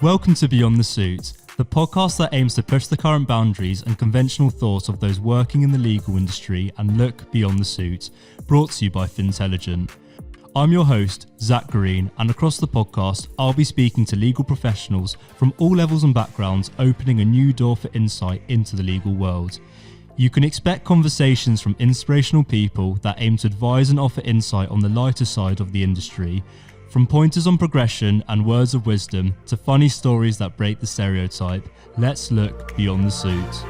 Welcome to Beyond the Suit, the podcast that aims to push the current boundaries and conventional thoughts of those working in the legal industry and look beyond the suit, brought to you by Fintelligent. I'm your host, Zac Green, and across the podcast, I'll be speaking to legal professionals from all levels and backgrounds, opening a new door for insight into the legal world. You can expect conversations from inspirational people that aim to advise and offer insight on the lighter side of the industry, from pointers on progression and words of wisdom to funny stories that break the stereotype. Let's look beyond the suit.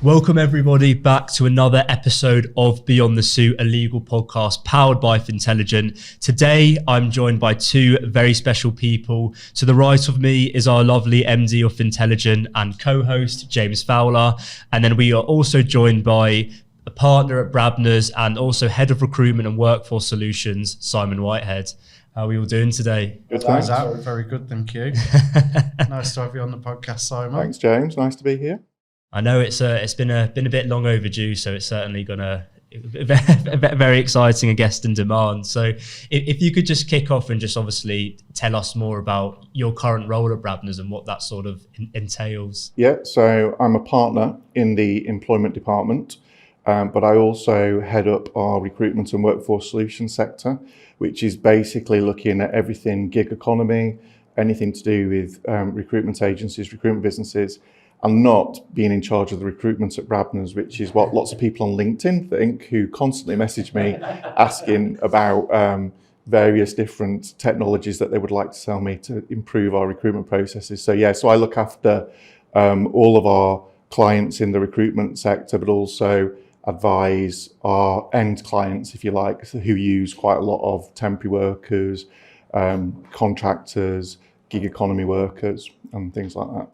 Welcome everybody back to another episode of Beyond the Suit, a legal podcast powered by Fintelligent. Today I'm joined by two very special people. To the right of me is our lovely MD of Fintelligent and co-host James Fowler, and then we are also joined by a partner at Brabners and also head of recruitment and workforce solutions, Simon Whitehead. How are we all doing today? Good, thanks. Very good, thank you. Nice to have you on the podcast, Simon. Thanks, James. Nice to be here. I know it's been a bit long overdue, so it's certainly gonna very exciting and guest in demand. So if you could just kick off and just obviously tell us more about your current role at Brabners and what that sort of entails. Yeah, so I'm a partner in the employment department, but I also head up our recruitment and workforce solutions sector, which is basically looking at everything gig economy, anything to do with recruitment agencies, recruitment businesses, and not being in charge of the recruitment at Brabners, which is what lots of people on LinkedIn think, who constantly message me asking about various different technologies that they would like to sell me to improve our recruitment processes. So I look after all of our clients in the recruitment sector, but also advise our end clients, if you like, who use quite a lot of temporary workers, contractors, gig economy workers, and things like that.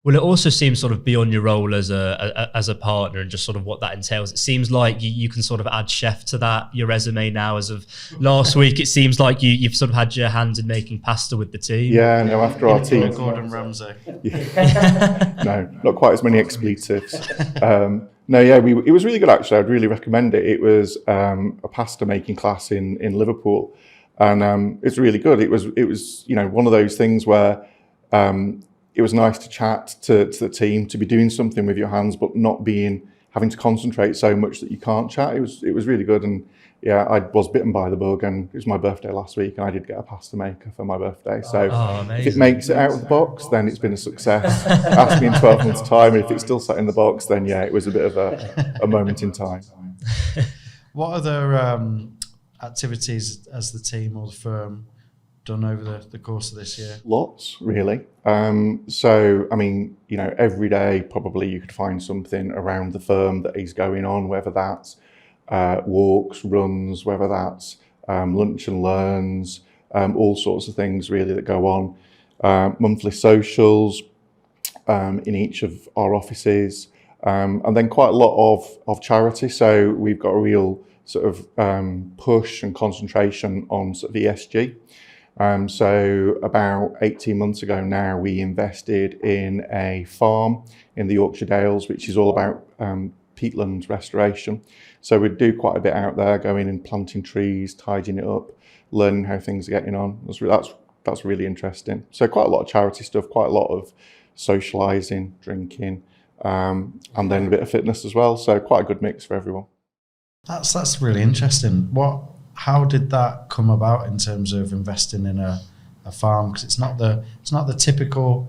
Well, it also seems sort of beyond your role as a partner and just sort of what that entails. It seems like you can sort of add chef to that, your resume now. As of last week, it seems like you've sort of had your hand in making pasta with the team. Yeah, no, after our team. Gordon Ramsay. No, not quite as many expletives. It was really good actually. I'd really recommend it. It was a pasta making class in Liverpool, and it's really good. It was one of those things where it was nice to chat to the team, to be doing something with your hands, but not having to concentrate so much that you can't chat. It was really good, and yeah, I was bitten by the bug, and it was my birthday last week, and I did get a pasta maker for my birthday. So if it makes it out of the box, then it's been a success. Ask me in 12 months' time, and if it's still sat in the box, then yeah, it was a bit of a moment in time. What other activities has the team or the firm done over the course of this year? Lots, really. Every day probably you could find something around the firm that is going on, whether that's walks, runs, whether that's lunch and learns, all sorts of things really that go on. Monthly socials in each of our offices, and then quite a lot of charity. So we've got a real sort of push and concentration on sort of ESG. So about 18 months ago now, we invested in a farm in the Yorkshire Dales, which is all about peatland restoration. So we do quite a bit out there, going and planting trees, tidying it up, learning how things are getting on. That's really interesting. So quite a lot of charity stuff, quite a lot of socialising, drinking, and then a bit of fitness as well. So quite a good mix for everyone. That's really interesting. How did that come about in terms of investing in a farm? Because it's not the typical,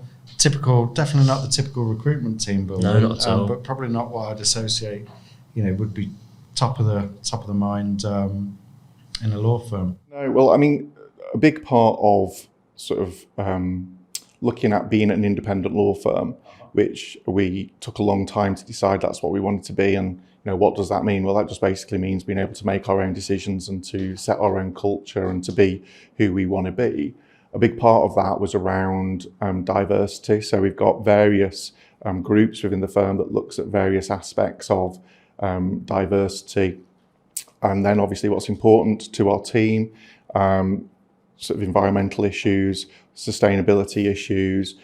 definitely not the typical recruitment team building. No, not at all. But probably not what I'd associate, would be top of the mind in a law firm. No, well, I mean, a big part of sort of looking at being an independent law firm, which we took a long time to decide that's what we wanted to be, and what does that mean? Well, that just basically means being able to make our own decisions and to set our own culture and to be who we want to be. A big part of that was around diversity. So we've got various groups within the firm that looks at various aspects of diversity. And then obviously what's important to our team, sort of environmental issues, sustainability issues,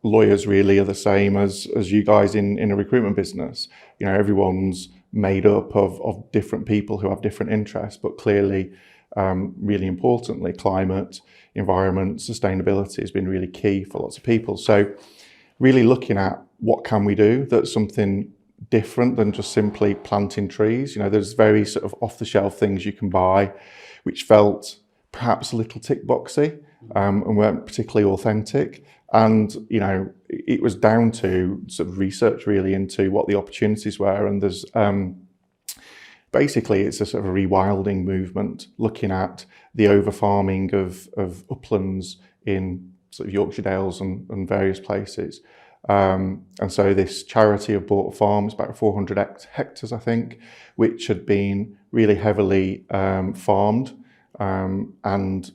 lawyers really are the same as you guys in a recruitment business. Everyone's made up of different people who have different interests, but clearly really importantly, climate, environment, sustainability has been really key for lots of people. So really looking at what can we do that's something different than just simply planting trees. There's very sort of off-the-shelf things you can buy, which felt perhaps a little tick boxy and weren't particularly authentic. And, it was down to sort of research really into what the opportunities were. And there's basically it's a sort of a rewilding movement looking at the over-farming of uplands in sort of Yorkshire Dales and various places. And so this charity have bought a farm, it's about 400 hectares, I think, which had been really heavily farmed and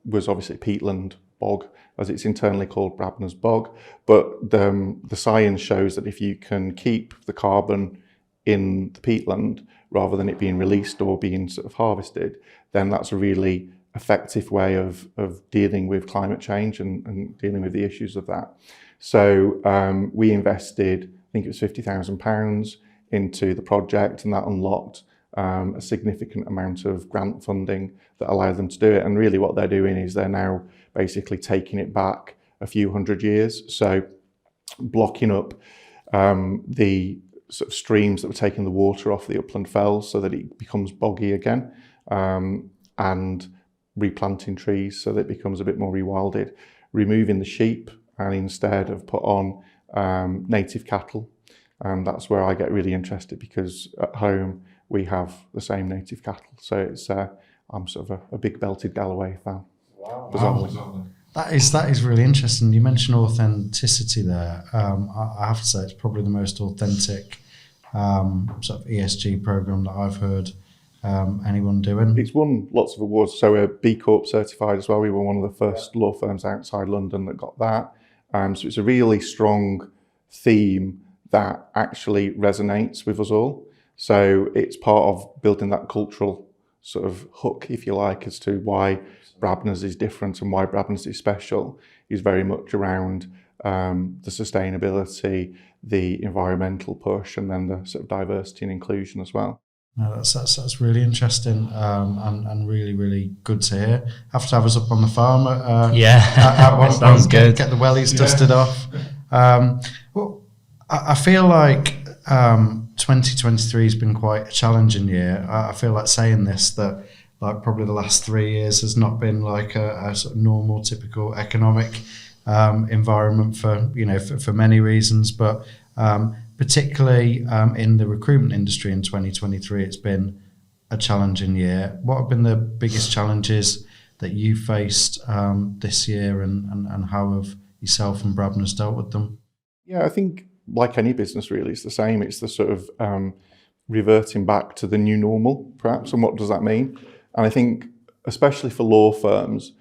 was obviously peatland bog, as it's internally called Brabners bog. But the science shows that if you can keep the carbon in the peatland rather than it being released or being sort of harvested, then that's a really effective way of dealing with climate change and dealing with the issues of that. So we invested, I think it was £50,000 into the project, and that unlocked a significant amount of grant funding that allowed them to do it. And really what they're doing is they're now basically taking it back a few hundred years. So blocking up the sort of streams that were taking the water off the upland fells so that it becomes boggy again, and replanting trees so that it becomes a bit more rewilded, removing the sheep and instead have put on native cattle. And that's where I get really interested, because at home we have the same native cattle. So it's I'm sort of a big belted Galloway fan. Wow. That is really interesting. You mentioned authenticity there. I have to say it's probably the most authentic sort of ESG program that I've heard anyone doing. It's won lots of awards. So we're B Corp certified as well. We were one of the first law firms outside London that got that. So it's a really strong theme that actually resonates with us all. So it's part of building that cultural sort of hook, if you like, as to why Brabners is different and why Brabners is special, is very much around the sustainability, the environmental push, and then the sort of diversity and inclusion as well. No, that's really interesting and really, really good to hear. Have to have us up on the farm at one sounds point, good. Get the wellies dusted off. Well, I feel like 2023 has been quite a challenging year. I feel like saying this, that like probably the last 3 years has not been like a sort of normal, typical economic environment for many reasons, but particularly in the recruitment industry in 2023, it's been a challenging year. What have been the biggest challenges that you faced this year, and how have yourself and Brabners dealt with them? Yeah, I think like any business really, it's the same. It's the sort of reverting back to the new normal, perhaps, and what does that mean? And I think especially for law firms,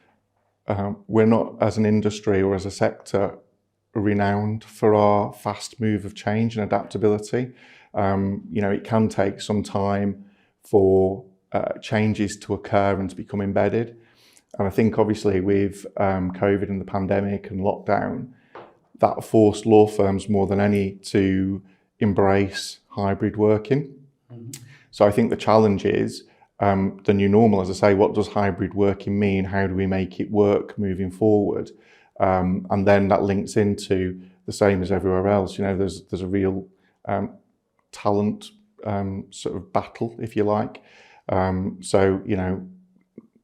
we're not, as an industry or as a sector, renowned for our fast move of change and adaptability. It can take some time for changes to occur and to become embedded. And I think obviously with COVID and the pandemic and lockdown, that forced law firms more than any to embrace hybrid working. Mm-hmm. So I think the challenge is the new normal. As I say, what does hybrid working mean? How do we make it work moving forward? And then that links into the same as everywhere else. There's a real talent sort of battle, if you like. So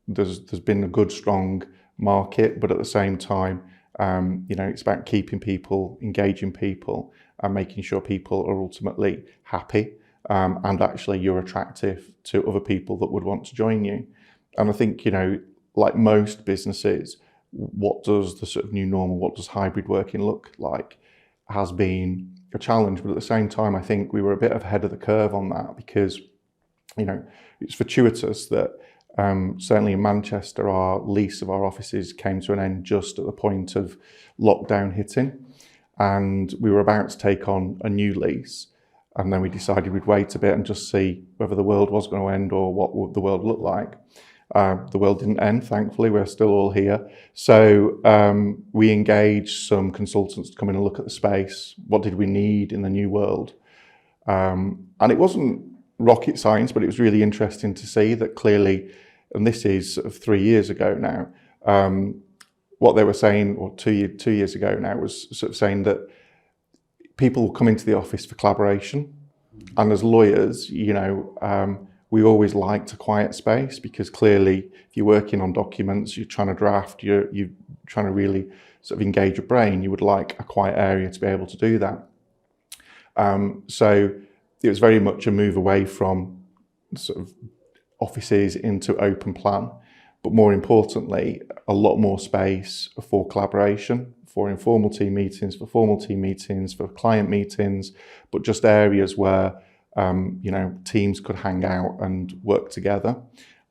there's been a good, strong market, but at the same time, it's about keeping people, engaging people, and making sure people are ultimately happy, and actually you're attractive to other people that would want to join you. And I think, like most businesses, what does the sort of new normal, what does hybrid working look like, has been a challenge. But at the same time, I think we were a bit ahead of the curve on that, because, it's fortuitous that certainly in Manchester, our lease of our offices came to an end just at the point of lockdown hitting. And we were about to take on a new lease. And then we decided we'd wait a bit and just see whether the world was going to end or what would the world look like. The world didn't end, thankfully, we're still all here. So we engaged some consultants to come in and look at the space. What did we need in the new world? And it wasn't rocket science, but it was really interesting to see that clearly and this is sort of 3 years ago now, what they were saying, or 2 years ago now, was sort of saying that people will come into the office for collaboration. And as lawyers, we always liked a quiet space, because clearly if you're working on documents, you're trying to draft, you're trying to really sort of engage your brain, you would like a quiet area to be able to do that. So it was very much a move away from sort of offices into open plan, but more importantly, a lot more space for collaboration, for informal team meetings, for formal team meetings, for client meetings, but just areas where teams could hang out and work together.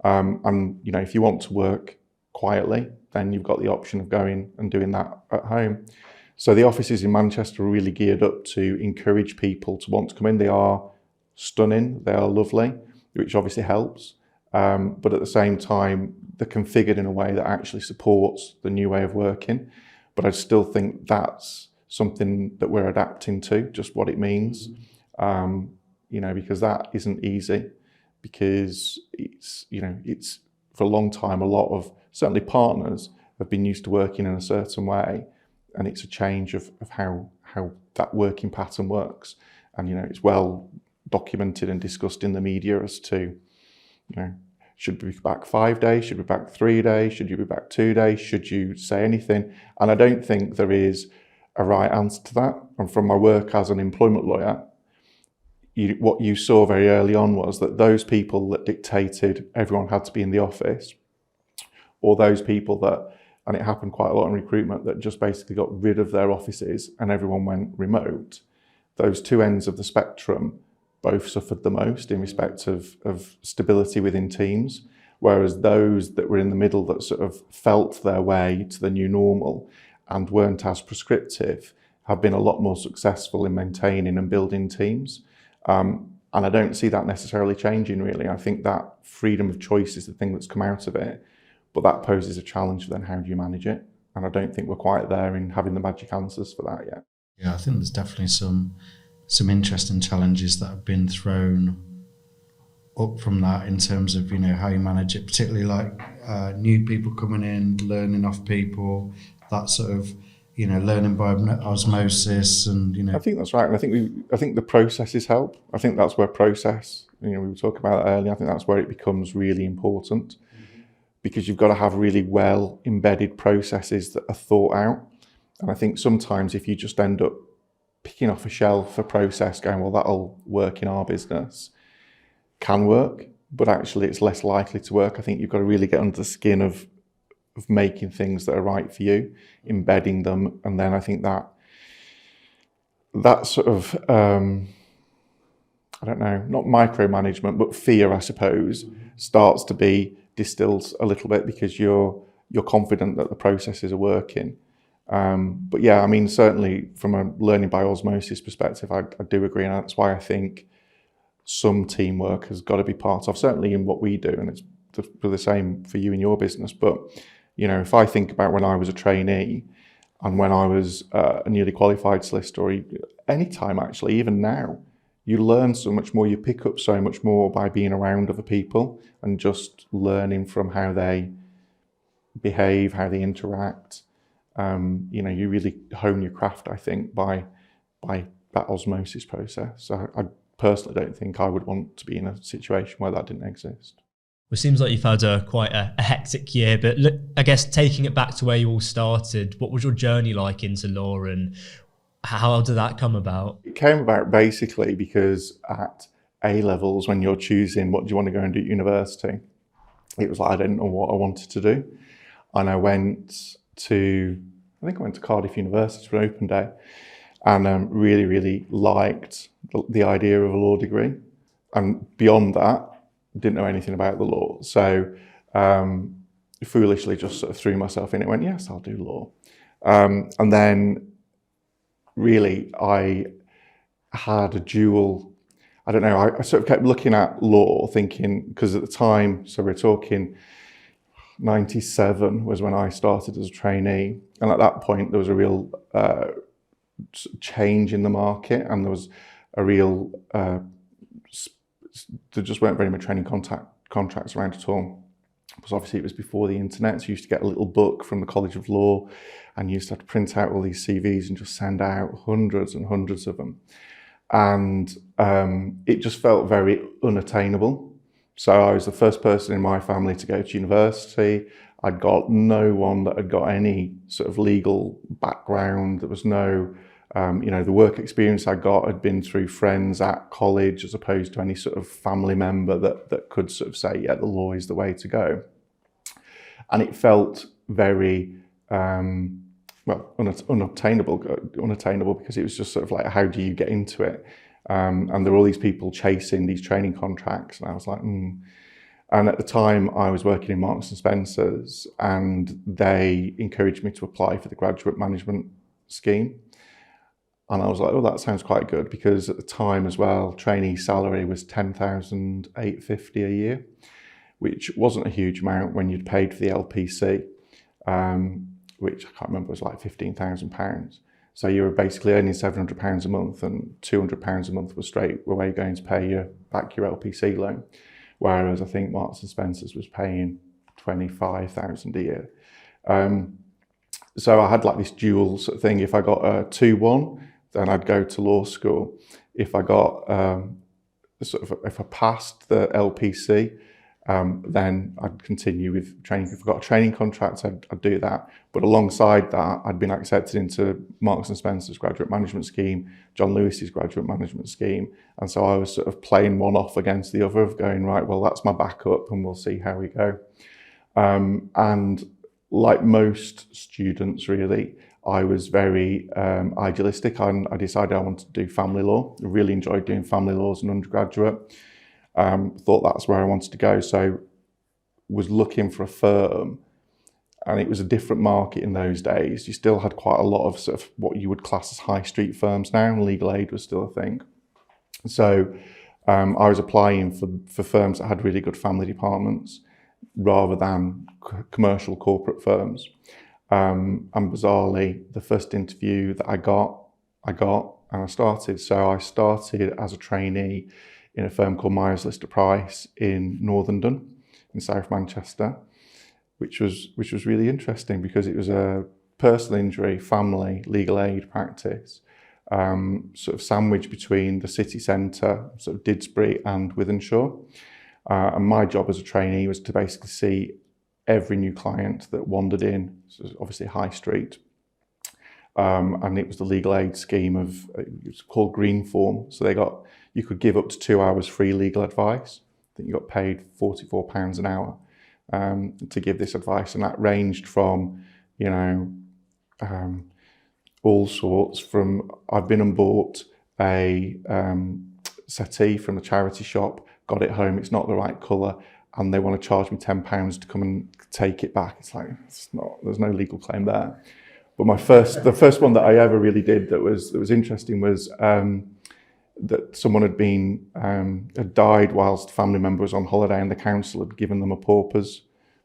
And if you want to work quietly, then you've got the option of going and doing that at home. So the offices in Manchester are really geared up to encourage people to want to come in. They are stunning, they are lovely, which obviously helps. But at the same time, they're configured in a way that actually supports the new way of working. But I still think that's something that we're adapting to, just what it means. Because that isn't easy, because it's for a long time, a lot of certainly partners have been used to working in a certain way, and it's a change of how that working pattern works. And it's well documented and discussed in the media as to should we be back 5 days, should we be back 3 days, should you be back 2 days, should you say anything? And I don't think there is a right answer to that. And from my work as an employment lawyer, what you saw very early on was that those people that dictated everyone had to be in the office, or those people that, and it happened quite a lot in recruitment, that just basically got rid of their offices and everyone went remote, those two ends of the spectrum both suffered the most in respect of stability within teams, whereas those that were in the middle that sort of felt their way to the new normal and weren't as prescriptive have been a lot more successful in maintaining and building teams. And I don't see that necessarily changing, really. I think that freedom of choice is the thing that's come out of it, but that poses a challenge for then how do you manage it? And I don't think we're quite there in having the magic answers for that yet. Yeah, I think there's definitely some interesting challenges that have been thrown up from that in terms of how you manage it, particularly like new people coming in, learning off people, that sort of learning by osmosis, and I think that's right, and I think the processes help. I think that's where process, we were talking about that earlier. I think that's where it becomes really important, because you've got to have really well embedded processes that are thought out. And I think sometimes if you just end up picking off a shelf a process, going, well, that'll work in our business, can work, but actually it's less likely to work. I think you've got to really get under the skin of making things that are right for you, embedding them, and then I think that sort of I don't know, not micromanagement, but fear, I suppose, starts to be distilled a little bit, because you're confident that the processes are working. But yeah, I mean, certainly from a learning by osmosis perspective, I do agree, and that's why I think some teamwork has got to be part of, certainly in what we do, and it's the same for you in your business. But if I think about when I was a trainee and when I was a newly qualified solicitor, or any time actually, even now, you learn so much more, you pick up so much more by being around other people and just learning from how they behave, how they interact. You really hone your craft, I think, by that osmosis process. So I personally don't think I would want to be in a situation where that didn't exist. Well, it seems like you've had quite a hectic year, but look, I guess taking it back to where you all started, what was your journey like into law, and how did that come about? It came about basically because at A-levels, when you're choosing what do you want to go and do at university, it was like I didn't know what I wanted to do. And I went to Cardiff University for an open day, and really, really liked the idea of a law degree. And beyond that, didn't know anything about the law. So foolishly just sort of threw myself in it, went, yes, I'll do law. And then really I had a dual, I don't know, I sort of kept looking at law thinking, because at the time, so we're talking 97 was when I started as a trainee. And at that point, there was a real change in the market, and there was a real, there just weren't very much training contracts around at all. because obviously it was before the internet, so you used to get a little book from the College of Law, and you used to have to print out all these CVs and just send out hundreds and hundreds of them. And it just felt very unattainable. So I was the first person in my family to go to university. I'd got no one that had got any sort of legal background. There was no, the work experience I got had been through friends at college, as opposed to any sort of family member that could sort of say, yeah, the law is the way to go. And it felt very, unobtainable because it was just sort of like, how do you get into it? And there were all these people chasing these training contracts, and I was like, And at the time, I was working in Marks and Spencer's, and they encouraged me to apply for the graduate management scheme. And I was like, oh, that sounds quite good, because at the time as well, trainee salary was $10,850 a year, which wasn't a huge amount when you'd paid for the LPC, which I can't remember, was like £15,000. So you were basically earning £700 a month, and £200 a month was straight away going to pay back your LPC loan. Whereas I think Marks and Spencer's was paying $25,000 a year. So I had like this dual sort of thing. If I got a 2-1, then I'd go to law school. If I got if I passed the LPC, then I'd continue with training. If I got a training contract, I'd do that. But alongside that, I'd been accepted into Marks and Spencer's graduate management scheme, John Lewis's graduate management scheme. And so I was sort of playing one off against the other, of going, right, well, that's my backup and we'll see how we go. And like most students, really, I was very idealistic. I decided I wanted to do family law. I really enjoyed doing family law as an undergraduate. Thought that's where I wanted to go. So was looking for a firm, and it was a different market in those days. You still had quite a lot of sort of what you would class as high street firms now, and legal aid was still a thing. So I was applying for firms that had really good family departments rather than commercial corporate firms. And bizarrely, the first interview that I got and I started. So I started as a trainee in a firm called Myers Lister Price in Northern in South Manchester, which was really interesting because it was a personal injury, family, legal aid practice, sort of sandwiched between the city centre, sort of Didsbury and Wythenshawe. And my job as a trainee was to basically see every new client that wandered in, so obviously High Street. And it was the legal aid scheme of, it was called Green Form. So you could give up to 2 hours free legal advice. I think you got paid £44 an hour to give this advice. And that ranged from, all sorts from, I've been and bought a settee from the charity shop, got it home, it's not the right colour, and they want to charge me £10 to come and take it back. It's like, there's no legal claim there. But the first one that I ever really did that was interesting was that someone had died whilst a family member was on holiday, and the council had given them a pauper's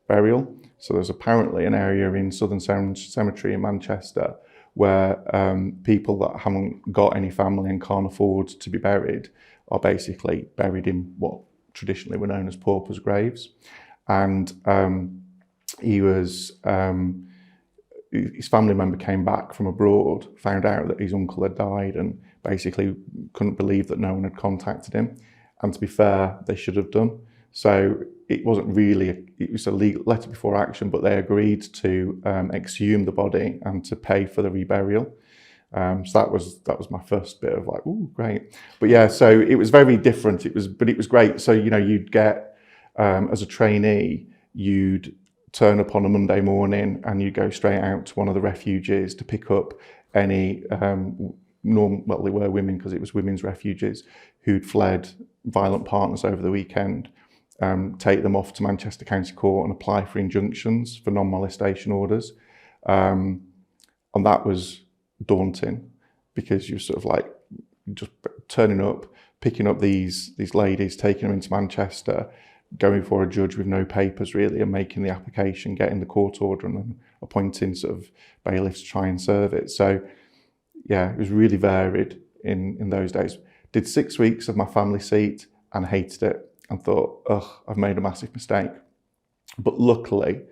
burial. So there's apparently an area in Southern Cemetery in Manchester where people that haven't got any family and can't afford to be buried are basically buried in what traditionally were known as paupers' graves. And his family member came back from abroad, found out that his uncle had died, and basically couldn't believe that no one had contacted him. And to be fair, they should have done. So it wasn't really, it was a legal letter before action, but they agreed to exhume the body and to pay for the reburial. So that was my first bit of like, ooh, great. But yeah, so it was very different. But it was great. So, you'd get, as a trainee, you'd turn up on a Monday morning and you'd go straight out to one of the refuges to pick up any, they were women because it was women's refuges who'd fled violent partners over the weekend, take them off to Manchester County Court and apply for injunctions for non-molestation orders. And that was daunting because you're sort of like just turning up, picking up these ladies, taking them into Manchester, going for a judge with no papers really, and making the application, getting the court order, and then appointing sort of bailiffs to try and serve it. So yeah, it was really varied in those days. Did 6 weeks of my family seat and hated it and thought, I've made a massive mistake. But luckily,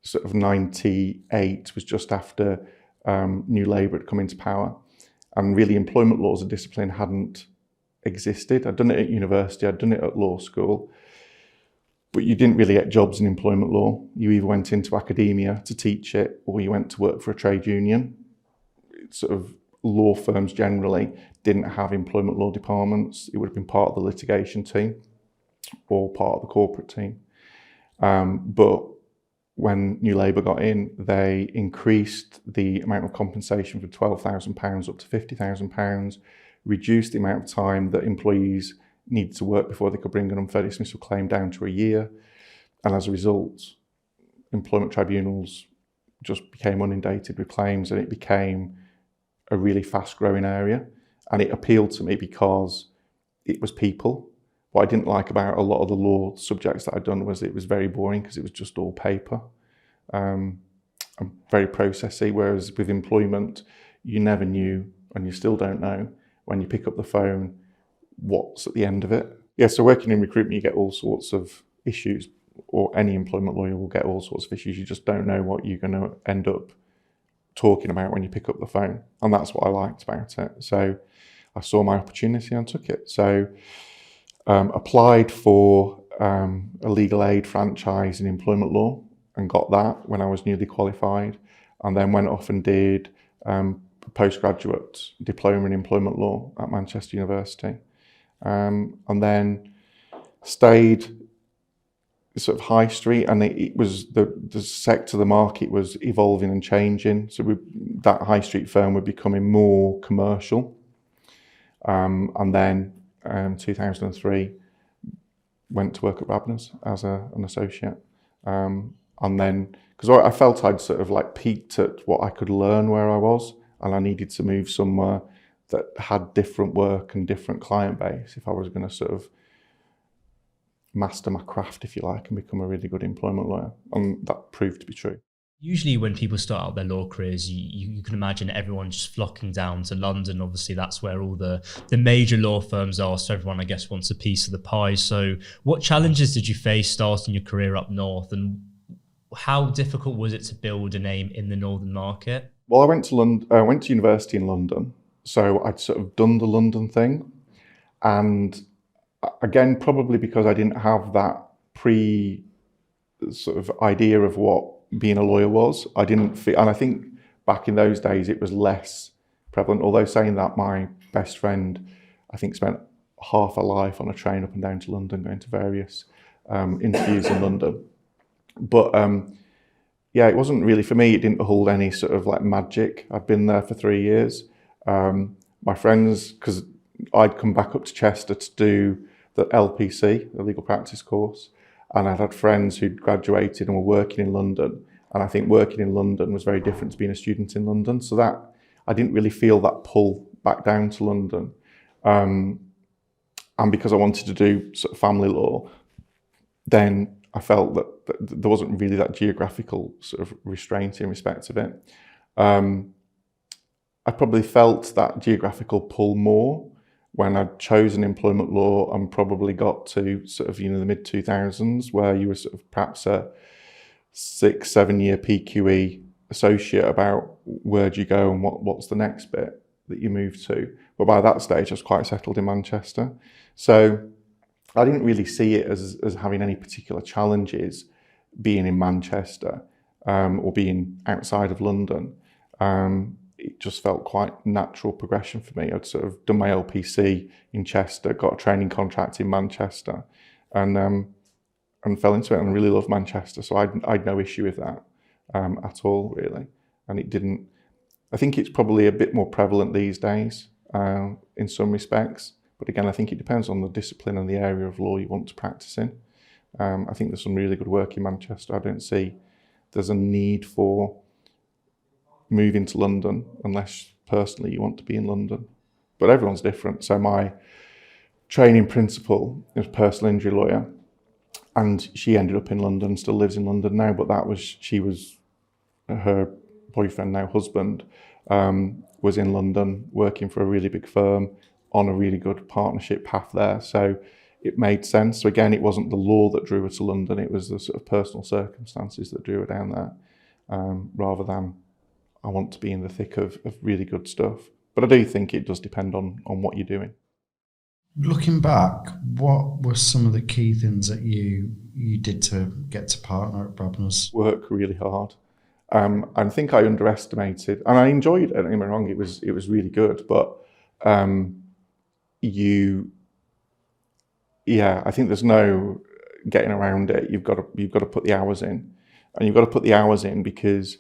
sort of 98 was just after New Labour had come into power, and really employment law as a discipline hadn't existed. I'd done it at university, I'd done it at law school, but you didn't really get jobs in employment law. You either went into academia to teach it, or you went to work for a trade union. Sort of law firms generally didn't have employment law departments. It would have been part of the litigation team or part of the corporate team. But when New Labour got in, they increased the amount of compensation from £12,000 up to £50,000, reduced the amount of time that employees needed to work before they could bring an unfair dismissal claim down to a year. And as a result, employment tribunals just became inundated with claims, and it became a really fast-growing area. And it appealed to me because it was people. What I didn't like about a lot of the law subjects that I'd done was it was very boring because it was just all paper. And very processy, whereas with employment, you never knew, and you still don't know, when you pick up the phone, what's at the end of it. Yeah, so working in recruitment, you get all sorts of issues, or any employment lawyer will get all sorts of issues. You just don't know what you're going to end up talking about when you pick up the phone. And that's what I liked about it. So I saw my opportunity and took it. So applied for a legal aid franchise in employment law and got that when I was newly qualified, and then went off and did a postgraduate diploma in employment law at Manchester University. And then stayed sort of high street, and it was the sector, the market was evolving and changing. So that high street firm was becoming more commercial. And then 2003, went to work at Brabners as an associate. And then, because I felt I'd sort of like peaked at what I could learn where I was, and I needed to move somewhere that had different work and different client base if I was going to sort of master my craft, if you like, and become a really good employment lawyer. And that proved to be true. Usually when people start out their law careers, you can imagine everyone just flocking down to London. Obviously, that's where all the major law firms are. So everyone, I guess, wants a piece of the pie. So what challenges did you face starting your career up north? And how difficult was it to build a name in the northern market? Well, I went to university in London. So I'd sort of done the London thing. And again, probably because I didn't have that sort of idea of what being a lawyer was, I didn't feel, and I think back in those days it was less prevalent. Although saying that, my best friend, I think, spent half her life on a train up and down to London, going to various interviews in London. But yeah, it wasn't really for me. It didn't hold any sort of like magic. I'd been there for 3 years. My friends, because I'd come back up to Chester to do the LPC, the legal practice course, and I'd had friends who'd graduated and were working in London. And I think working in London was very different to being a student in London. So that I didn't really feel that pull back down to London. And because I wanted to do sort of family law, then I felt that there wasn't really that geographical sort of restraint in respect of it. I probably felt that geographical pull more when I'd chosen employment law and probably got to sort of, the mid-2000s, where you were sort of perhaps a 6-7 year PQE associate about where do you go and what's the next bit that you move to. But by that stage, I was quite settled in Manchester. So I didn't really see it as having any particular challenges being in Manchester or being outside of London. It just felt quite natural progression for me. I'd sort of done my LPC in Chester, got a training contract in Manchester, and fell into it and really loved Manchester. So I'd no issue with that at all, really. And it didn't. I think it's probably a bit more prevalent these days in some respects. But again, I think it depends on the discipline and the area of law you want to practice in. I think there's some really good work in Manchester. I don't see there's a need for moving to London unless personally you want to be in London. But everyone's different. So my training principal is a personal injury lawyer, and she ended up in London, still lives in London now, but her boyfriend, now husband, was in London working for a really big firm on a really good partnership path there. So it made sense. So again, it wasn't the law that drew her to London, it was the sort of personal circumstances that drew her down there, rather than I want to be in the thick of really good stuff. But I do think it does depend on what you're doing. Looking back, what were some of the key things that you did to get to partner at Brabners? Work really hard. I think I underestimated, and I enjoyed it, don't get me wrong, it was really good, but I think there's no getting around it. You've got to put the hours in, and you've got to put the hours in because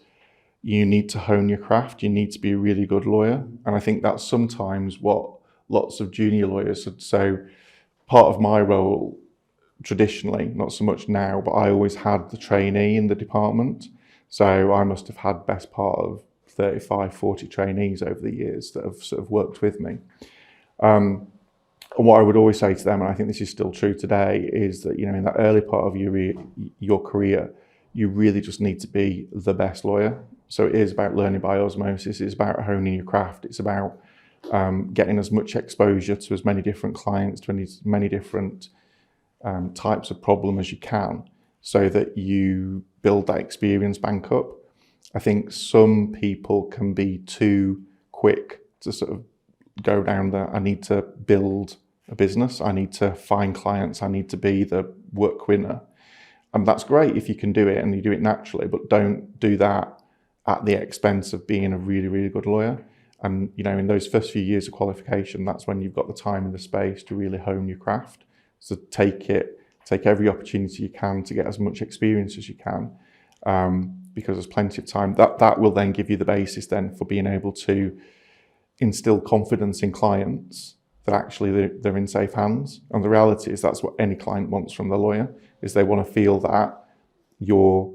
you need to hone your craft. You need to be a really good lawyer, and I think that's sometimes what lots of junior lawyers would. So part of my role traditionally, not so much now, but I always had the trainee in the department. So I must have had best part of 35, 40 trainees over the years that have sort of worked with me. And what I would always say to them, and I think this is still true today, is that, in that early part of your career, you really just need to be the best lawyer. So it is about learning by osmosis. It's about honing your craft. It's about getting as much exposure to as many different clients, to as many different types of problem as you can, so that you build that experience bank up. I think some people can be too quick to sort of go down the, I need to build a business, I need to find clients, I need to be the work winner. And that's great if you can do it and you do it naturally, but don't do that at the expense of being a really, really good lawyer. And, in those first few years of qualification, that's when you've got the time and the space to really hone your craft. So take every opportunity you can to get as much experience as you can, because there's plenty of time. That will then give you the basis then for being able to instill confidence in clients that actually they're in safe hands. And the reality is that's what any client wants from the lawyer, is they want to feel that you're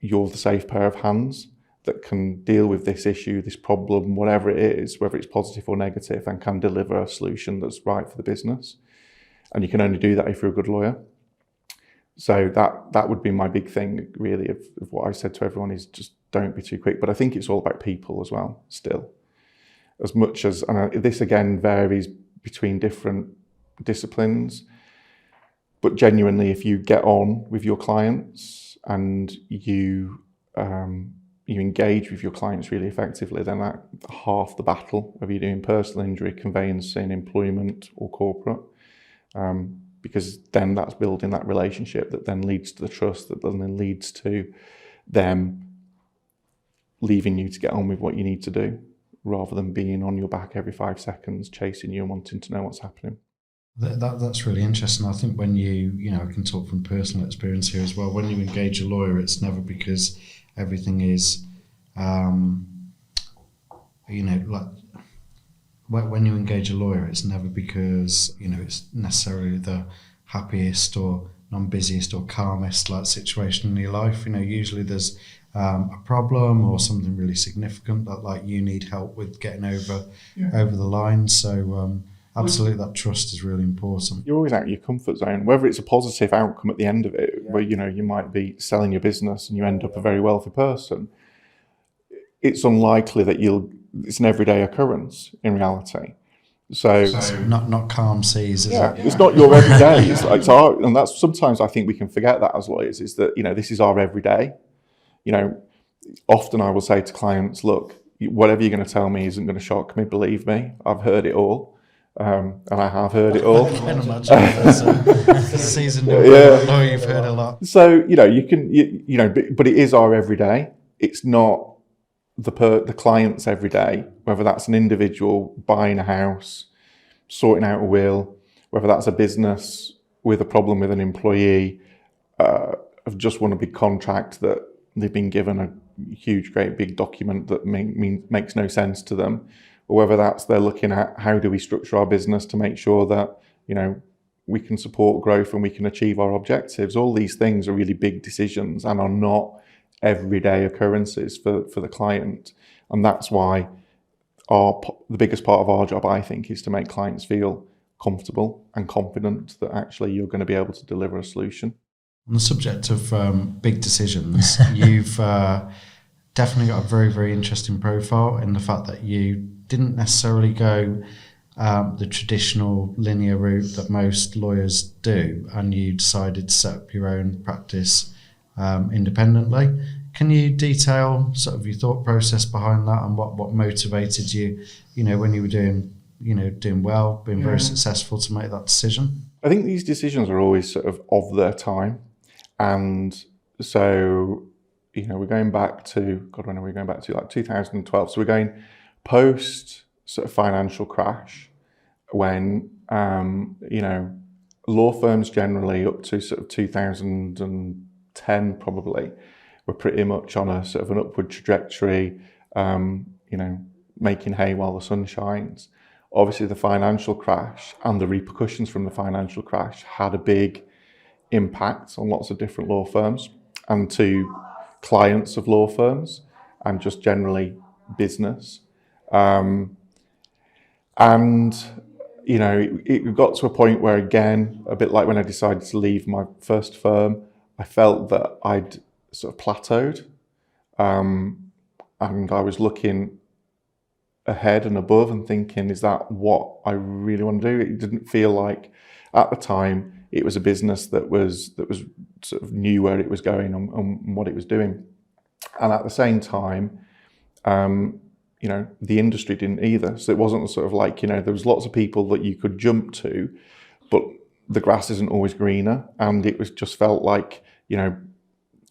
the safe pair of hands that can deal with this issue, this problem, whatever it is, whether it's positive or negative, and can deliver a solution that's right for the business. And you can only do that if you're a good lawyer. So that would be my big thing, really, of what I said to everyone, is just don't be too quick. But I think it's all about people as well, still. As much as, and this again varies between different disciplines, but genuinely, if you get on with your clients and you engage with your clients really effectively, then that's half the battle, whether you're doing personal injury, conveyancing, employment or corporate. Because then that's building that relationship that then leads to the trust, that then leads to them leaving you to get on with what you need to do, rather than being on your back every 5 seconds, chasing you and wanting to know what's happening. That's really interesting. I think when I can talk from personal experience here as well, when you engage a lawyer, it's never because everything is, when you engage a lawyer, it's never because, it's necessarily the happiest or non-busiest or calmest situation in your life. Usually there's a problem or something really significant that you need help with getting over the line. So absolutely, that trust is really important. You're always out of your comfort zone, whether it's a positive outcome at the end of it, where you might be selling your business and you end up a very wealthy person. It's unlikely that it's an everyday occurrence in reality. So not calm seas, is it? It's not your everyday. It's our, and that's sometimes I think we can forget that as lawyers, is that this is our everyday. Often I will say to clients, look, whatever you're going to tell me isn't going to shock me. Believe me, I've heard it all. And I have heard it all. I can imagine as a seasoned lawyer, you've heard a lot. So you can, but it is our everyday. It's not the client's everyday. Whether that's an individual buying a house, sorting out a will, whether that's a business with a problem with an employee, have just won a big contract that they've been given a huge, great big document that makes no sense to them. Or whether that's they're looking at how do we structure our business to make sure that, we can support growth and we can achieve our objectives. All these things are really big decisions and are not everyday occurrences for the client. And that's why the biggest part of our job, I think, is to make clients feel comfortable and confident that actually you're going to be able to deliver a solution. On the subject of big decisions, you've definitely got a very, very interesting profile in the fact that you didn't necessarily go the traditional linear route that most lawyers do, and you decided to set up your own practice independently. Can you detail sort of your thought process behind that and what motivated you, when you were doing well, being very successful, to make that decision? I think these decisions are always sort of their time. And so, we're going back to, God, when are we going back to? Like 2012. So we're going post sort of financial crash when, law firms generally up to sort of 2010 probably were pretty much on a sort of an upward trajectory, making hay while the sun shines. Obviously, the financial crash and the repercussions from the financial crash had a big impact on lots of different law firms and to clients of law firms and just generally business. It got to a point where, again, a bit like when I decided to leave my first firm, I felt that I'd sort of plateaued, and I was looking ahead and above and thinking, is that what I really want to do? It didn't feel like, at the time, it was a business that was sort of knew where it was going and what it was doing. And at the same time, the industry didn't either. So it wasn't sort of like, there was lots of people that you could jump to, but the grass isn't always greener. And it was just felt like,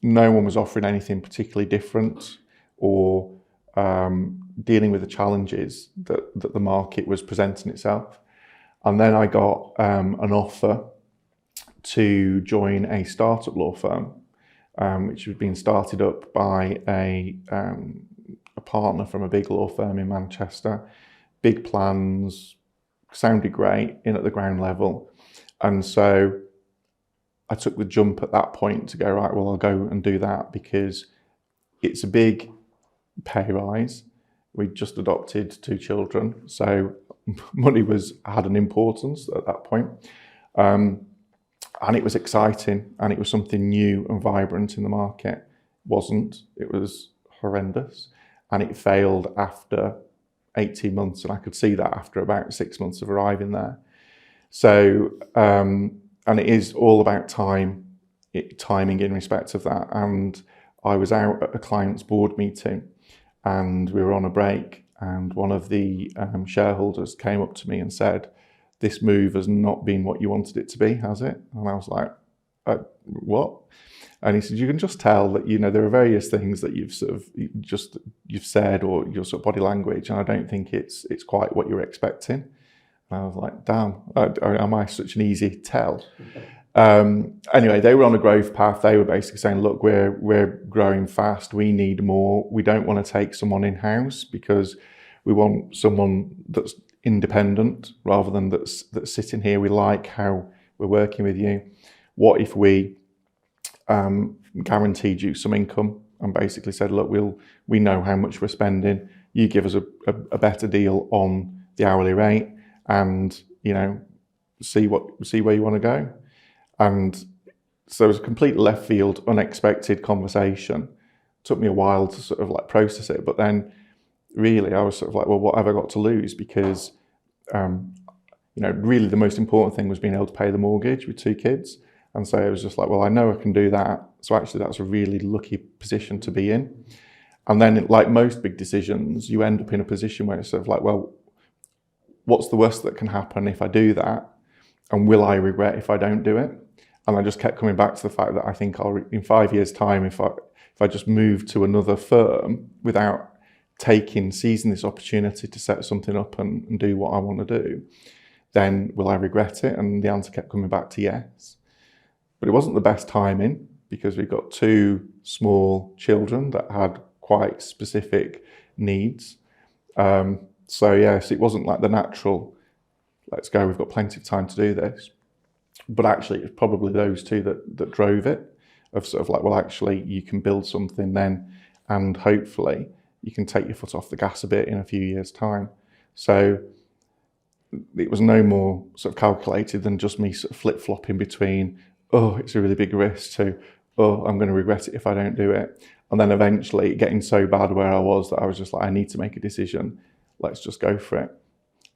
no one was offering anything particularly different or dealing with the challenges that the market was presenting itself. And then I got an offer to join a startup law firm, which was being started up by a partner from a big law firm in Manchester. Big plans, sounded great in at the ground level. And so I took the jump at that point to go, right, well, I'll go and do that because it's a big pay rise. We'd just adopted 2 children, so money had an importance at that point. And it was exciting, and it was something new and vibrant in the market. It was horrendous, and it failed after 18 months, and I could see that after about 6 months of arriving there. So, and it is all about timing in respect of that. And I was out at a client's board meeting, and we were on a break, and one of the shareholders came up to me and said, "This move has not been what you wanted it to be, has it?" And I was like, "What?" And he said, "You can just tell that, there are various things that you've said, or your sort of body language, and I don't think it's quite what you're expecting." And I was like, "Damn, am I such an easy tell?" Anyway, they were on a growth path. They were basically saying, "Look, we're growing fast. We need more. We don't want to take someone in-house because we want someone that's independent rather than that's sitting here. We like how we're working with you. What if we guaranteed you some income and basically said, look, we know how much we're spending. You give us a better deal on the hourly rate, and see where you want to go." And so it was a complete left field, unexpected conversation. It took me a while to sort of like process it, but then really I was sort of like, well, what have I got to lose? Because really the most important thing was being able to pay the mortgage with 2 kids. And so it was just like, well, I know I can do that. So actually that's a really lucky position to be in. And then, like most big decisions, you end up in a position where it's sort of like, well, what's the worst that can happen if I do that? And will I regret if I don't do it? And I just kept coming back to the fact that I think in 5 years' time, if I just move to another firm without seizing this opportunity to set something up and do what I want to do, then will I regret it? And the answer kept coming back to yes. But it wasn't the best timing because we got 2 small children that had quite specific needs. So yes, it wasn't like the natural, let's go, we've got plenty of time to do this. But actually, it's probably those 2 that drove it, of sort of like, well, actually, you can build something then, and hopefully you can take your foot off the gas a bit in a few years' time. So it was no more sort of calculated than just me sort of flip-flopping between, oh, it's a really big risk, to, oh, I'm going to regret it if I don't do it. And then eventually getting so bad where I was that I was just like, I need to make a decision. Let's just go for it.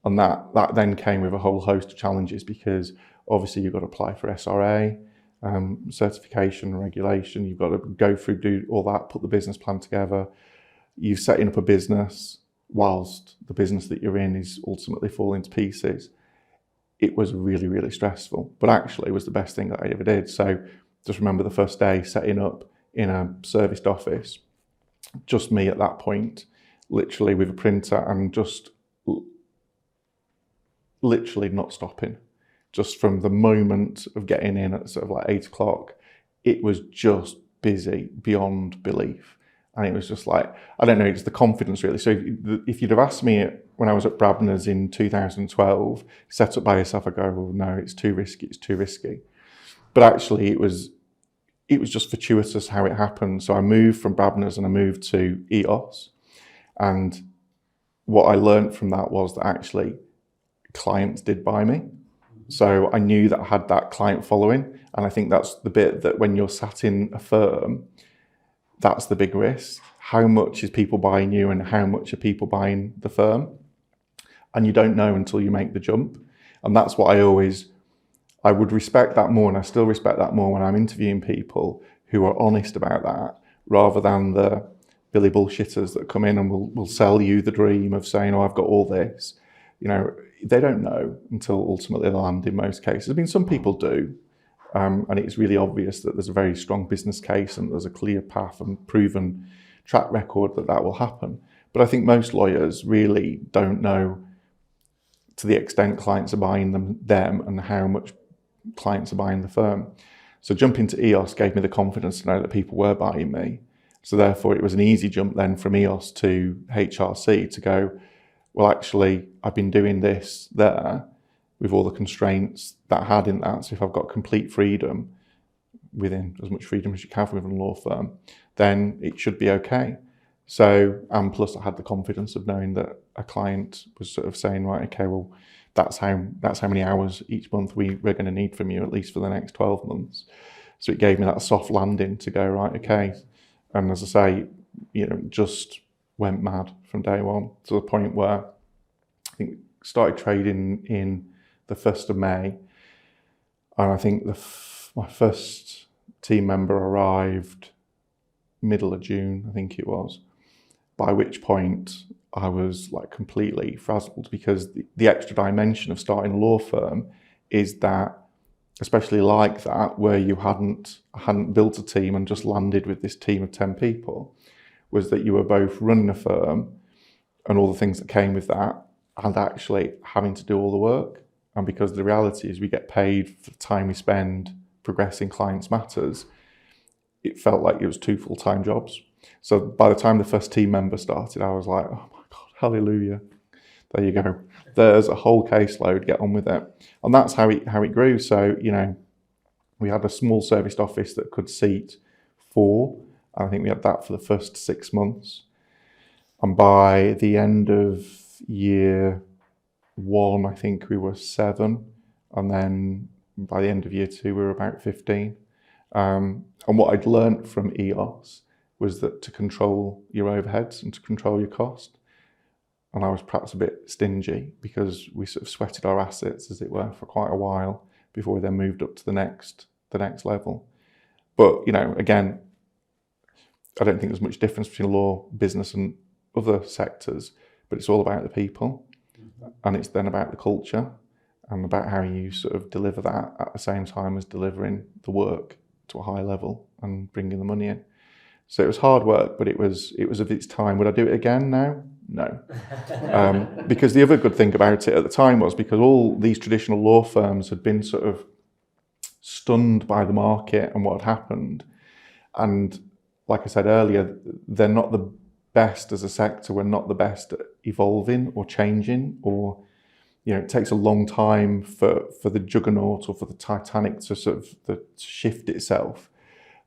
And that then came with a whole host of challenges, because obviously you've got to apply for SRA, certification and regulation. You've got to go through, do all that, put the business plan together. You're setting up a business whilst the business that you're in is ultimately falling to pieces. It was really, really stressful, but actually it was the best thing that I ever did. So just remember the first day setting up in a serviced office, just me at that point, literally with a printer and just literally not stopping. Just from the moment of getting in at sort of like 8 o'clock, it was just busy beyond belief. And it was just like, I don't know, it's the confidence really. So if you'd have asked me when I was at Brabners in 2012, set up by yourself, I go, well, no, it's too risky. But actually it was just fortuitous how it happened. So I moved from Brabners and I moved to EOS. And what I learned from that was that actually clients did buy me. So I knew that I had that client following. And I think that's the bit that when you're sat in a firm, that's the big risk. How much is people buying you and how much are people buying the firm? And you don't know until you make the jump. And that's what I would respect that more, and I still respect that more when I'm interviewing people who are honest about that, rather than the Billy bullshitters that come in and will sell you the dream of saying, oh, I've got all this. You know, they don't know until ultimately they land in most cases. I mean, some people do. And it's really obvious that there's a very strong business case and there's a clear path and proven track record that will happen. But I think most lawyers really don't know to the extent clients are buying them and how much clients are buying the firm. So jumping to EOS gave me the confidence to know that people were buying me. So therefore it was an easy jump then from EOS to HRC to go, well, actually, I've been doing this there with all the constraints that I had in that. So if I've got complete freedom, within as much freedom as you can within a law firm, then it should be okay. So, and plus I had the confidence of knowing that a client was sort of saying, right, okay, well, that's how many hours each month we're going to need from you, at least for the next 12 months. So it gave me that soft landing to go, right, okay. And as I say, you know, just went mad from day one, to the point where I think started trading in the 1st of May. And I think my first team member arrived middle of June, I think it was, by which point I was like completely frazzled, because the extra dimension of starting a law firm is that, especially like that, where I hadn't built a team and just landed with this team of 10 people, was that you were both running a firm and all the things that came with that, and actually having to do all the work. And because the reality is we get paid for the time we spend progressing clients' matters, it felt like it was 2 full-time jobs. So by the time the first team member started, I was like, oh my God, hallelujah. There you go. There's a whole caseload, get on with it. And that's how it grew. So, you know, we had a small serviced office that could seat 4. And I think we had that for the first 6 months. And by the end of year 1, I think we were 7. And then by the end of year 2, we were about 15. And what I'd learnt from EOS was that to control your overheads and to control your cost. And I was perhaps a bit stingy, because we sort of sweated our assets, as it were, for quite a while before we then moved up to the next level. But, you know, again, I don't think there's much difference between law, business and other sectors, but it's all about the people. And it's then about the culture and about how you sort of deliver that at the same time as delivering the work to a high level and bringing the money in. So it was hard work, but it was of its time. Would I do it again now? No. Because the other good thing about it at the time was, because all these traditional law firms had been sort of stunned by the market and what had happened. And like I said earlier, they're not the best as a sector. We're not the best at evolving or changing, or, you know, it takes a long time for the juggernaut or for the Titanic to sort of to shift itself.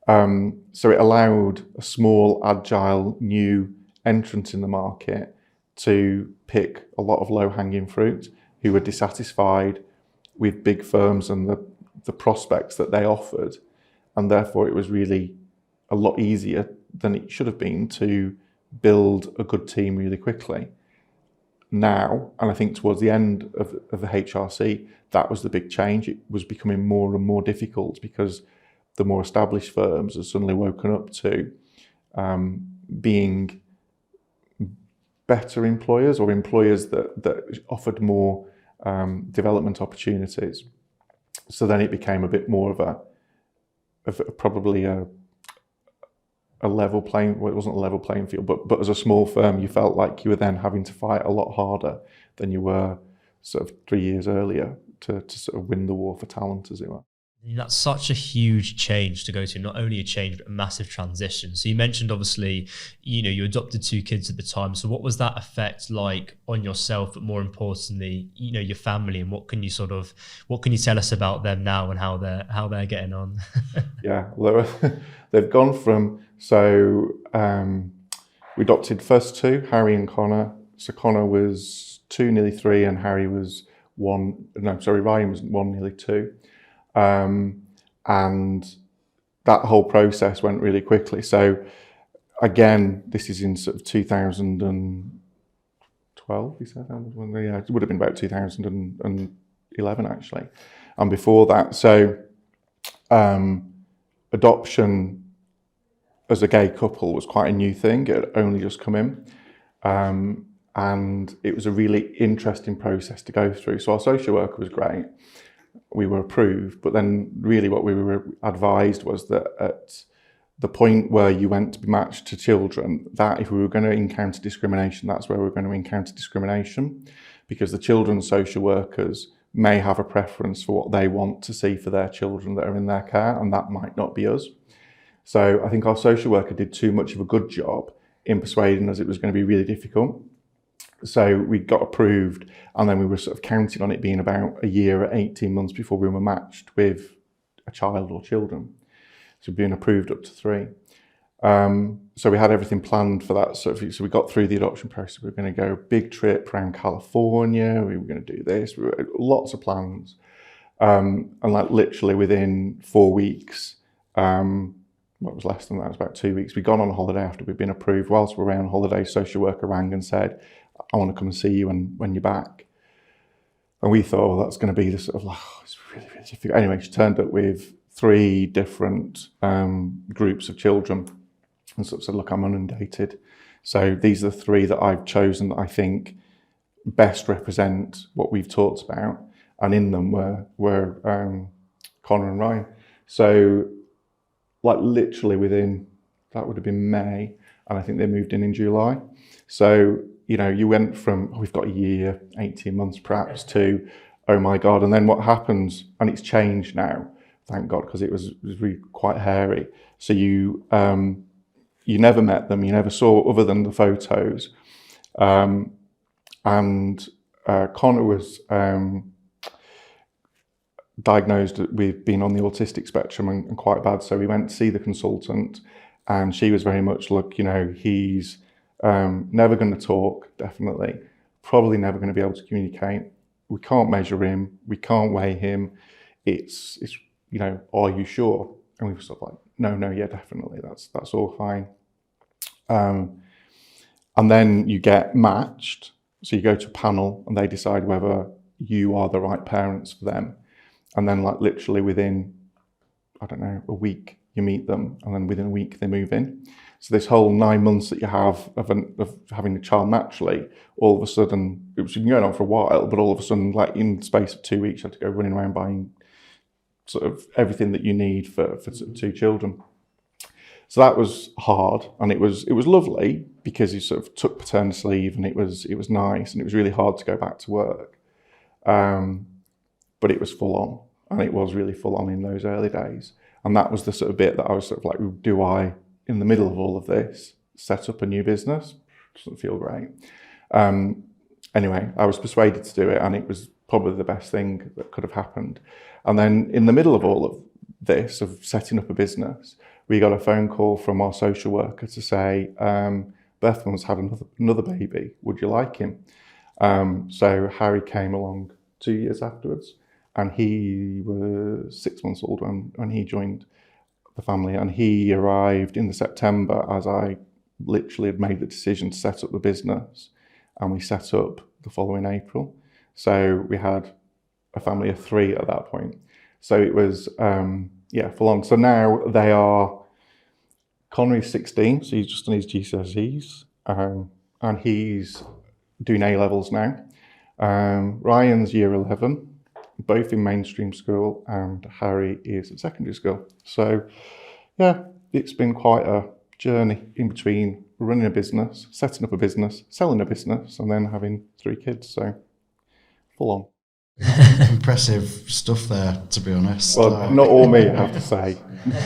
So it allowed a small, agile, new entrant in the market to pick a lot of low-hanging fruit, who were dissatisfied with big firms and the prospects that they offered. And therefore it was really a lot easier than it should have been to build a good team really quickly. now, and I think towards the end of the HRC, that was the big change. It was becoming more and more difficult because the more established firms have suddenly woken up to being better employers, or employers that offered more development opportunities. So then it became a bit more of probably a level playing. Well, it wasn't a level playing field, but as a small firm, you felt like you were then having to fight a lot harder than you were sort of 3 years earlier to sort of win the war for talent, as it were. That's such a huge change to go to, not only a change, but a massive transition. So you mentioned, obviously, you adopted 2 kids at the time. So what was that effect like on yourself, but more importantly, your family, and what can you tell us about them now and how they're getting on? Yeah, well, they've gone from, we adopted first 2, Harry and Connor. So Connor was 2, nearly 3, and Harry was 1, Ryan was 1, nearly 2. And that whole process went really quickly. So again, this is in sort of 2012, you said? Yeah, it would have been about 2011 actually. And before that, so adoption as a gay couple was quite a new thing. It had only just come in. And it was a really interesting process to go through. So our social worker was great. We were approved, but then really what we were advised was that at the point where you went to be matched to children, that if we were going to encounter discrimination, that's where we were going to encounter discrimination, because the children's social workers may have a preference for what they want to see for their children that are in their care, and that might not be us. So I think our social worker did too much of a good job in persuading us it was going to be really difficult. So we got approved, and then we were sort of counting on it being about a year or 18 months before we were matched with a child or children. So being approved up to 3. So we had everything planned for that. So we got through the adoption process. We were going to go a big trip around California. We were going to do this. We were, lots of plans. And like literally within 4 weeks, what was less than that, it was about 2 weeks, we'd gone on holiday after we'd been approved. Whilst we were on holiday, social worker rang and said, I want to come and see you when you're back. And we thought, well, that's going to be the sort of like, it's really, really difficult. Anyway, she turned up with 3 different groups of children and sort of said, look, I'm inundated. So these are the 3 that I've chosen that I think best represent what we've talked about. And in them were Connor and Ryan. So like literally within, that would have been May, and I think they moved in July. So, you went from, we've got a year, 18 months perhaps, to, oh my God. And then what happens, and it's changed now, thank God, because it was really quite hairy. So you never met them, you never saw other than the photos. And Connor was diagnosed with being on the autistic spectrum and quite bad. So we went to see the consultant, and she was very much, look, he's never going to talk, definitely. Probably never going to be able to communicate. We can't measure him. We can't weigh him. It's are you sure? And we were sort of like, no, yeah, definitely. That's all fine. And then you get matched. So you go to a panel, and they decide whether you are the right parents for them. And then like literally within, I don't know, a week, you meet them, and then within a week they move in. So this whole 9 months that you have of having a child naturally, all of a sudden, it was been going on for a while, but all of a sudden, like in the space of 2 weeks, you had to go running around buying sort of everything that you need for 2 children. So that was hard, and it was lovely because you sort of took paternity leave, and it was nice, and it was really hard to go back to work. But it was full on, and it was really full on in those early days. And that was the sort of bit that I was sort of like, do I, in the middle of all of this, set up a new business? Doesn't feel great. Anyway, I was persuaded to do it, and it was probably the best thing that could have happened. And then in the middle of all of this, of setting up a business, we got a phone call from our social worker to say, Bethman's had another baby, would you like him? So Harry came along 2 years afterwards, and he was 6 months old when he joined the family, and he arrived in the September as I literally had made the decision to set up the business, and we set up the following April. So we had a family of 3 at that point. So it was, full on. So now they are, Connery's 16, so he's just done his GCSEs, and he's doing A-levels now. Ryan's year 11, both in mainstream school, and Harry is at secondary school. So yeah, it's been quite a journey in between running a business, setting up a business, selling a business, and then having 3 kids. So full on. Impressive stuff there, to be honest. Well, not all me, I have to say.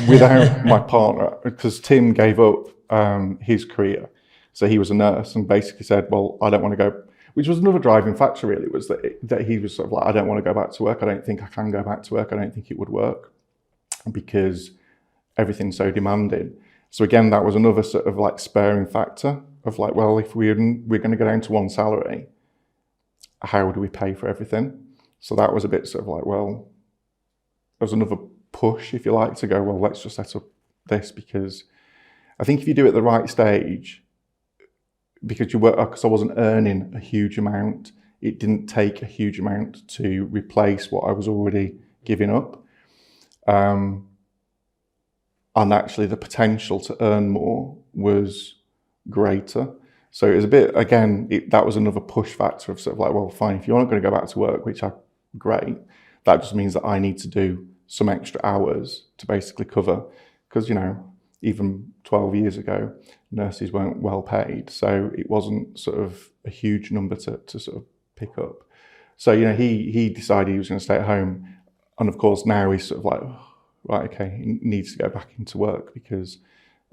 Without my partner, because Tim gave up his career. So he was a nurse and basically said, well, I don't want to go, which was another driving factor really, was that he was sort of like, I don't want to go back to work. I don't think I can go back to work. I don't think it would work because everything's so demanding. So again, that was another sort of like sparing factor of like, well, if we're going to go down to one salary, how do we pay for everything? So that was a bit sort of like, well, there was another push, if you like, to go, well, let's just set up this, because I think if you do it at the right stage, because I wasn't earning a huge amount, it didn't take a huge amount to replace what I was already giving up. And actually the potential to earn more was greater. So it was a bit, again, that was another push factor of sort of like, well, fine, if you aren't going to go back to work, great, that just means that I need to do some extra hours to basically cover, because, even 12 years ago, nurses weren't well paid. So it wasn't sort of a huge number to sort of pick up. So, he decided he was going to stay at home. And of course, now he's sort of like, oh, right, okay, he needs to go back into work because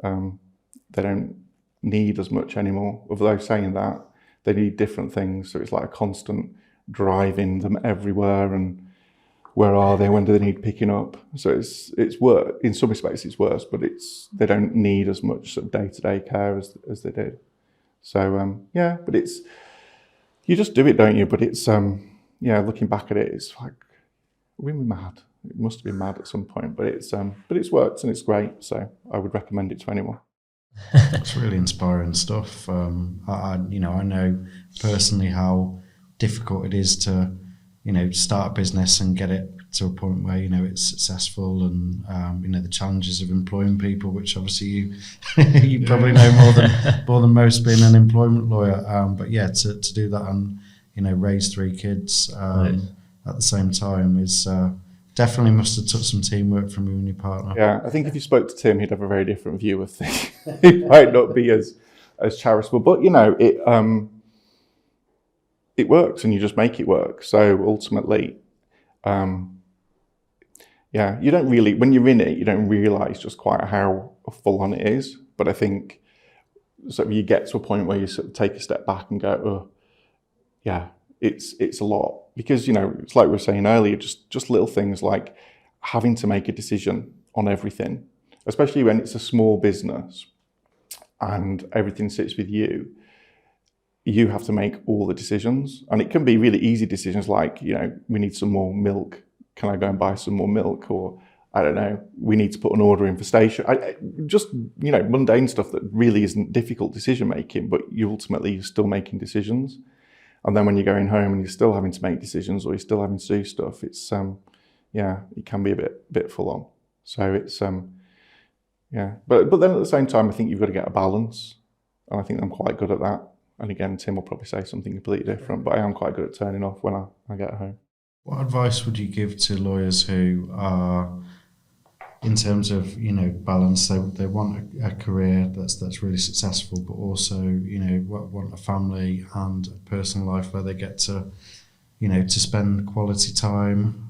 they don't need as much anymore. Although saying that, they need different things. So it's like a constant driving them everywhere, and where are they, when do they need picking up? So it's work. In some respects it's worse, but they don't need as much sort of day-to-day care as they did. So but it's, you just do it, don't you? But it's looking back at it, it's like, we were mad. It must have been mad at some point, but it's worked and it's great. So I would recommend it to anyone. It's really inspiring stuff. I know personally how difficult it is to, start a business and get it to a point where, it's successful, and, the challenges of employing people, which obviously you probably know more than most being an employment lawyer. But yeah, to do that and, raise 3 kids at the same time is definitely must have took some teamwork from you and your partner. Yeah, I think if you spoke to Tim, he'd have a very different view of things. He might not be as charitable, but it works, and you just make it work. So ultimately, you don't really, when you're in it, you don't realise just quite how full on it is. But I think sort of you get to a point where you sort of take a step back and go, oh, yeah, it's a lot. Because, it's like we were saying earlier, just little things like having to make a decision on everything, especially when it's a small business and everything sits with you. You have to make all the decisions, and it can be really easy decisions like, we need some more milk. Can I go and buy some more milk? Or, I don't know, we need to put an order in for station. Just mundane stuff that really isn't difficult decision making, but you're still making decisions. And then when you're going home and you're still having to make decisions, or you're still having to do stuff, it's, it can be a bit full on. So it's, But then at the same time, I think you've got to get a balance. And I think I'm quite good at that. And again, Tim will probably say something completely different, but I am quite good at turning off when I get home. What advice would you give to lawyers who are, in terms of, balance, they want a career that's really successful, but also, want a family and a personal life where they get to, to spend quality time,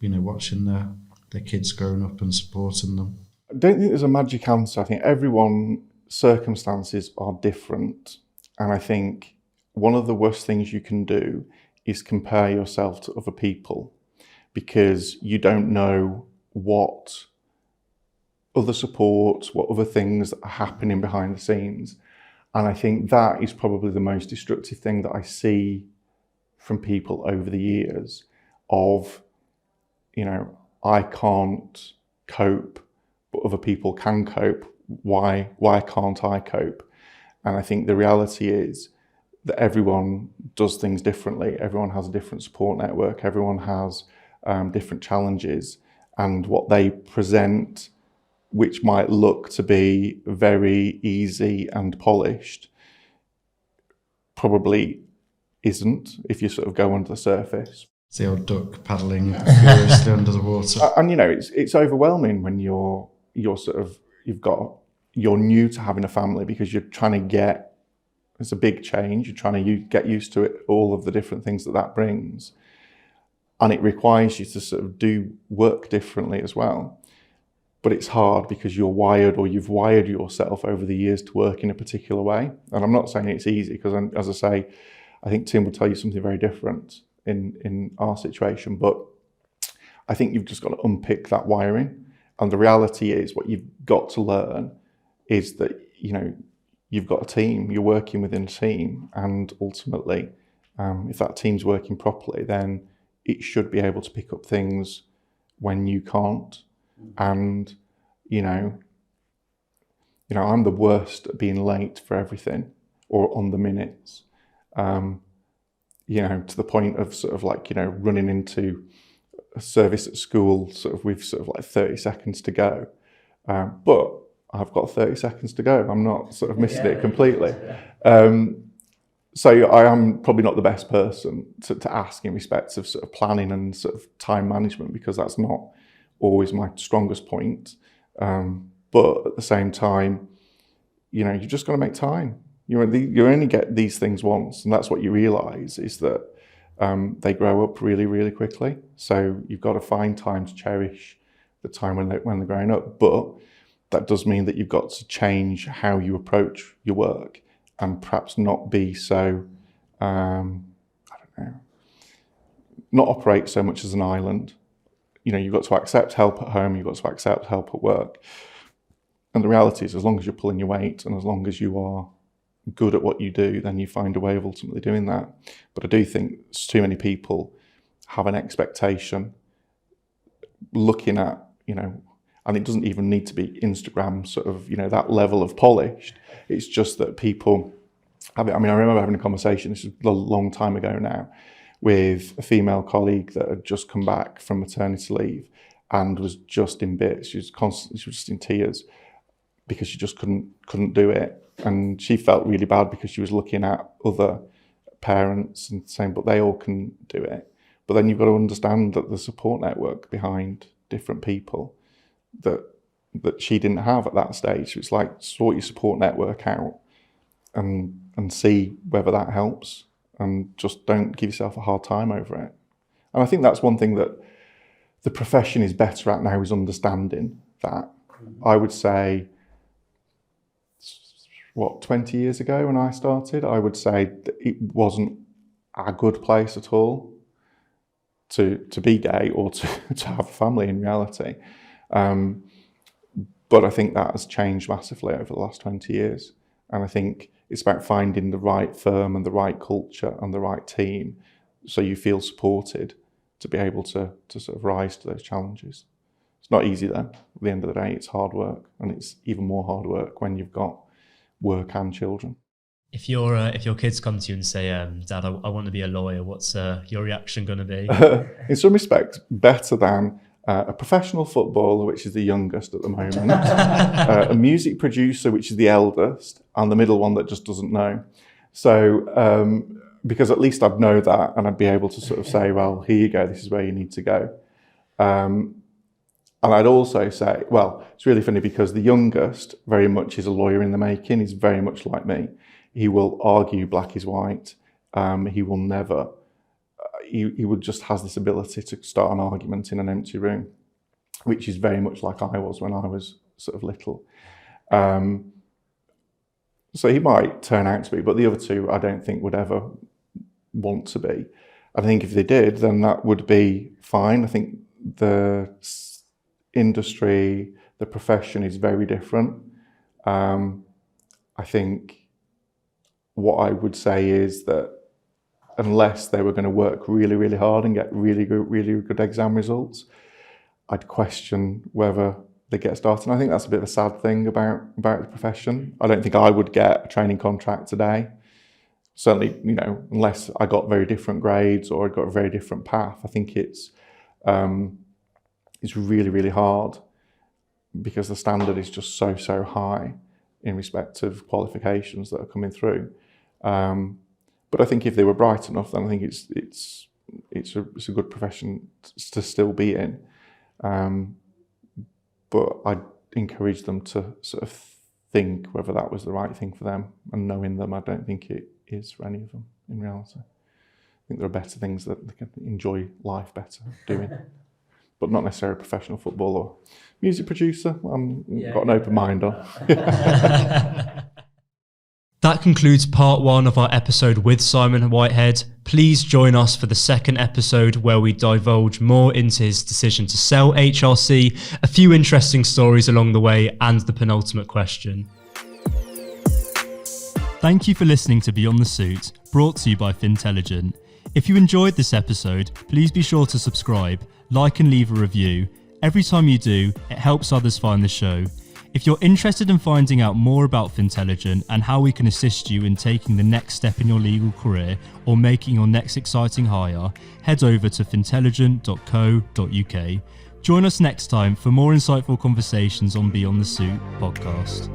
watching their kids growing up and supporting them? I don't think there's a magic answer. I think everyone's circumstances are different. And I think one of the worst things you can do is compare yourself to other people, because you don't know what other supports, what other things are happening behind the scenes. And I think that is probably the most destructive thing that I see from people over the years of, I can't cope, but other people can cope. Why can't I cope? And I think the reality is that everyone does things differently. Everyone has a different support network. Everyone has different challenges, and what they present, which might look to be very easy and polished, probably isn't if you sort of go under the surface. It's the old duck paddling furiously under the water. And it's overwhelming when you're new to having a family, because you're trying to get, it's a big change. You're trying to get used to it, all of the different things that brings, and it requires you to sort of do work differently as well. But it's hard because you've wired yourself over the years to work in a particular way. And I'm not saying it's easy, because, as I say, I think Tim will tell you something very different in our situation. But I think you've just got to unpick that wiring. And the reality is, what you've got to learn is that, you've got a team, you're working within a team. And ultimately, if that team's working properly, then it should be able to pick up things when you can't. And, I'm the worst at being late for everything or on the minutes, to the point of sort of like, running into a service at school, with 30 seconds to go. But I've got 30 seconds to go. I'm not sort of missing it completely. So I am probably not the best person to ask in respect of sort of planning and sort of time management, because that's not always my strongest point. But at the same time, you just got to make time. You only get these things once, and that's what you realise, is that they grow up really, really quickly. So you've got to find time to cherish the time when they're growing up. But that does mean that you've got to change how you approach your work, and perhaps not be so, not operate so much as an island. You've got to accept help at home, you've got to accept help at work. And the reality is, as long as you're pulling your weight and as long as you are good at what you do, then you find a way of ultimately doing that. But I do think too many people have an expectation looking at, and it doesn't even need to be Instagram sort of, that level of polished. It's just that people have it. I remember having a conversation, this is a long time ago now, with a female colleague that had just come back from maternity leave and was just in bits. She was just in tears because she just couldn't do it. And she felt really bad because she was looking at other parents and saying, but they all can do it. But then you've got to understand that the support network behind different people that she didn't have at that stage. It's like, sort your support network out and see whether that helps, and just don't give yourself a hard time over it. And I think that's one thing that the profession is better at now, is understanding that. I would say, 20 years ago when I started, I would say that it wasn't a good place at all to be gay or to have a family in reality. But I think that has changed massively over the last 20 years. And I think it's about finding the right firm and the right culture and the right team, so you feel supported to be able to sort of rise to those challenges. It's not easy though. At the end of the day, it's hard work, and it's even more hard work when you've got work and children. If your kids come to you and say, Dad, I want to be a lawyer, what's your reaction going to be? In some respects, better than a professional footballer, which is the youngest at the moment, a music producer, which is the eldest, and the middle one that just doesn't know. So, because at least I'd know that, and I'd be able to sort of say, well, here you go, this is where you need to go. And I'd also say, well, it's really funny because the youngest very much is a lawyer in the making. He's very much like me. He will argue black is white. He will never... He would just has this ability to start an argument in an empty room, which is very much like I was when I was sort of little. So he might turn out to be, but the other two I don't think would ever want to be. I think if they did, then that would be fine. I think the industry, the profession is very different. I think what I would say is that unless they were going to work really, really hard and get really good exam results, I'd question whether they get started. And I think that's a bit of a sad thing about the profession. I don't think I would get a training contract today certainly, you know, unless I got very different grades or I got a very different path, I think it's really, really hard because the standard is just so high in respect of qualifications that are coming through. But I think if they were bright enough, then I think it's a good profession to still be in. But I'd encourage them to sort of think whether that was the right thing for them, and knowing them, I don't think it is for any of them in reality. I think there are better things that they can enjoy life better doing, but not necessarily professional football or music producer. Got an open mind on. That concludes part 1 of our episode with Simon Whitehead. Please join us for the second episode where we divulge more into his decision to sell HRC, a few interesting stories along the way, and the penultimate question. Thank you for listening to Beyond the Suit, brought to you by Fintelligent. If you enjoyed this episode, please be sure to subscribe, like and leave a review. Every time you do, it helps others find the show. If you're interested in finding out more about Fintelligent and how we can assist you in taking the next step in your legal career or making your next exciting hire, head over to fintelligent.co.uk. Join us next time for more insightful conversations on Beyond the Suit podcast.